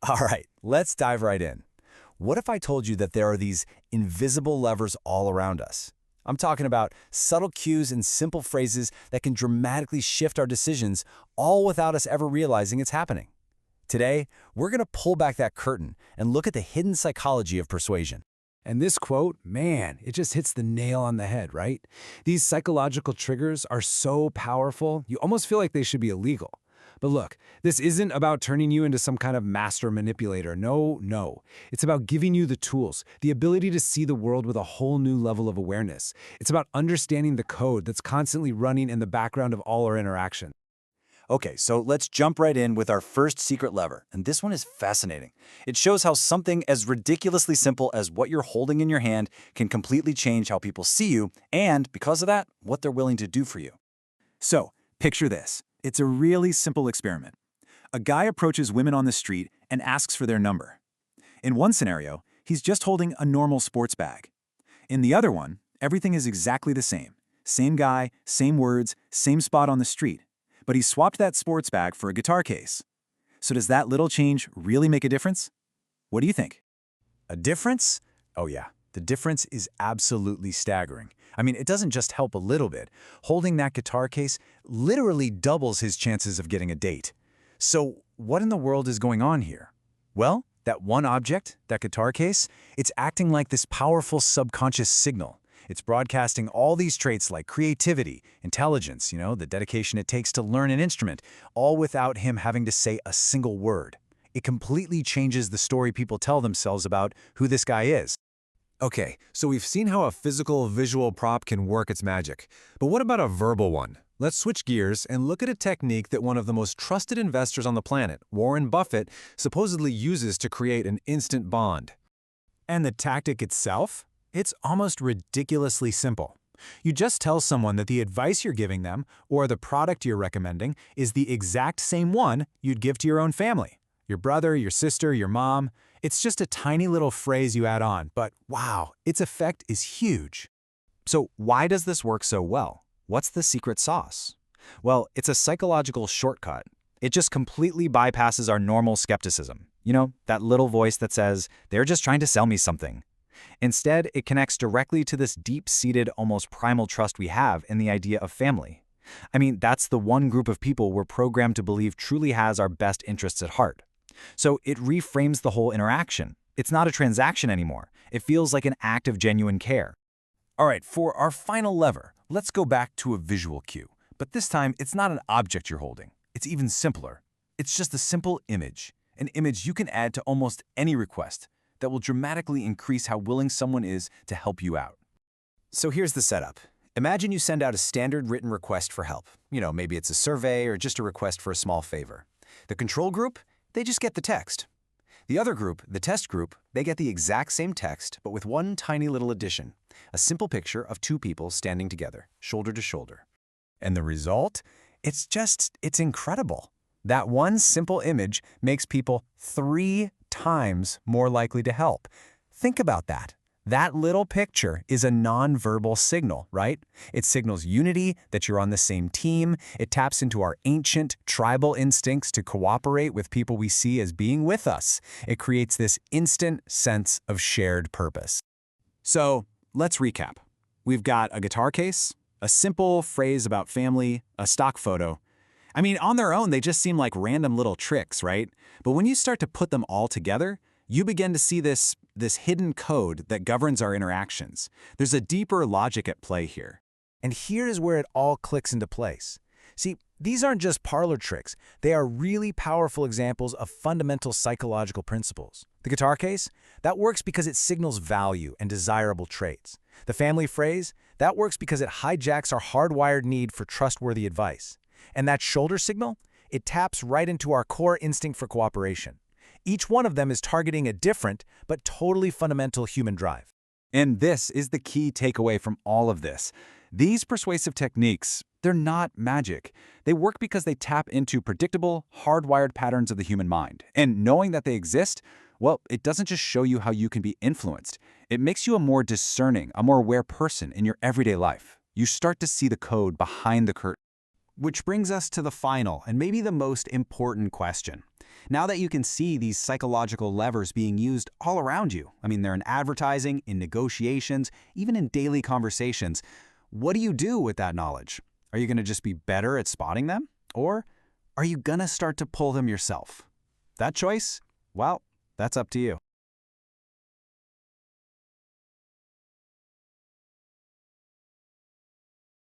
All right, let's dive right in. What if I told you that there are these invisible levers all around us? I'm talking about subtle cues and simple phrases that can dramatically shift our decisions, all without us ever realizing it's happening. Today, we're going to pull back that curtain and look at the hidden psychology of persuasion. And this quote, man, it just hits the nail on the head, right? These psychological triggers are so powerful, you almost feel like they should be illegal. But look, this isn't about turning you into some kind of master manipulator. No. It's about giving you the tools, the ability to see the world with a whole new level of awareness. It's about understanding the code that's constantly running in the background of all our interactions. Okay, so let's jump right in with our first secret lever, and this one is fascinating. It shows how something as ridiculously simple as what you're holding in your hand can completely change how people see you, and because of that, what they're willing to do for you. So, picture this. It's a really simple experiment. A guy approaches women on the street and asks for their number. In one scenario, he's just holding a normal sports bag. In the other one, everything is exactly the same. Same guy, same words, same spot on the street. But he swapped that sports bag for a guitar case. So does that little change really make a difference? What do you think? A difference? Oh yeah, the difference is absolutely staggering. I mean, it doesn't just help a little bit. Holding that guitar case literally doubles his chances of getting a date. So what in the world is going on here? Well, that one object, that guitar case, it's acting like this powerful subconscious signal. It's broadcasting all these traits like creativity, intelligence, the dedication it takes to learn an instrument, all without him having to say a single word. It completely changes the story people tell themselves about who this guy is. Okay, so we've seen how a physical visual prop can work its magic. But what about a verbal one? Let's switch gears and look at a technique that one of the most trusted investors on the planet, Warren Buffett, supposedly uses to create an instant bond. And the tactic itself? It's almost ridiculously simple. You just tell someone that the advice you're giving them or the product you're recommending is the exact same one you'd give to your own family. Your brother, your sister, your mom. It's just a tiny little phrase you add on, but wow, its effect is huge. So why does this work so well? What's the secret sauce? Well, it's a psychological shortcut. It just completely bypasses our normal skepticism. That little voice that says, they're just trying to sell me something. Instead, it connects directly to this deep-seated, almost primal trust we have in the idea of family. I mean, that's the one group of people we're programmed to believe truly has our best interests at heart. So it reframes the whole interaction. It's not a transaction anymore. It feels like an act of genuine care. All right, for our final lever, let's go back to a visual cue. But this time, it's not an object you're holding. It's even simpler. It's just a simple image, an image you can add to almost any request that will dramatically increase how willing someone is to help you out. So here's the setup. Imagine you send out a standard written request for help. Maybe it's a survey or just a request for a small favor. The control group, they just get the text. The other group, the test group, they get the exact same text, but with one tiny little addition. A simple picture of two people standing together, shoulder to shoulder. And the result? It's incredible. That one simple image makes people 3 times more likely to help. Think about that. That little picture is a nonverbal signal, right? It signals unity, that you're on the same team. It taps into our ancient tribal instincts to cooperate with people we see as being with us. It creates this instant sense of shared purpose. So let's recap. We've got a guitar case, a simple phrase about family, a stock photo. I mean, on their own, they just seem like random little tricks, right? But when you start to put them all together, you begin to see this hidden code that governs our interactions. There's a deeper logic at play here. And here is where it all clicks into place. See, these aren't just parlor tricks. They are really powerful examples of fundamental psychological principles. The guitar case, that works because it signals value and desirable traits. The family phrase, that works because it hijacks our hardwired need for trustworthy advice. And that shoulder signal, it taps right into our core instinct for cooperation. Each one of them is targeting a different but totally fundamental human drive. And this is the key takeaway from all of this. These persuasive techniques, they're not magic. They work because they tap into predictable, hardwired patterns of the human mind. And knowing that they exist, well, it doesn't just show you how you can be influenced. It makes you a more discerning, a more aware person in your everyday life. You start to see the code behind the curtain. Which brings us to the final and maybe the most important question. Now that you can see these psychological levers being used all around you, I mean, they're in advertising, in negotiations, even in daily conversations, what do you do with that knowledge? Are you going to just be better at spotting them? Or are you going to start to pull them yourself? That choice? Well, that's up to you.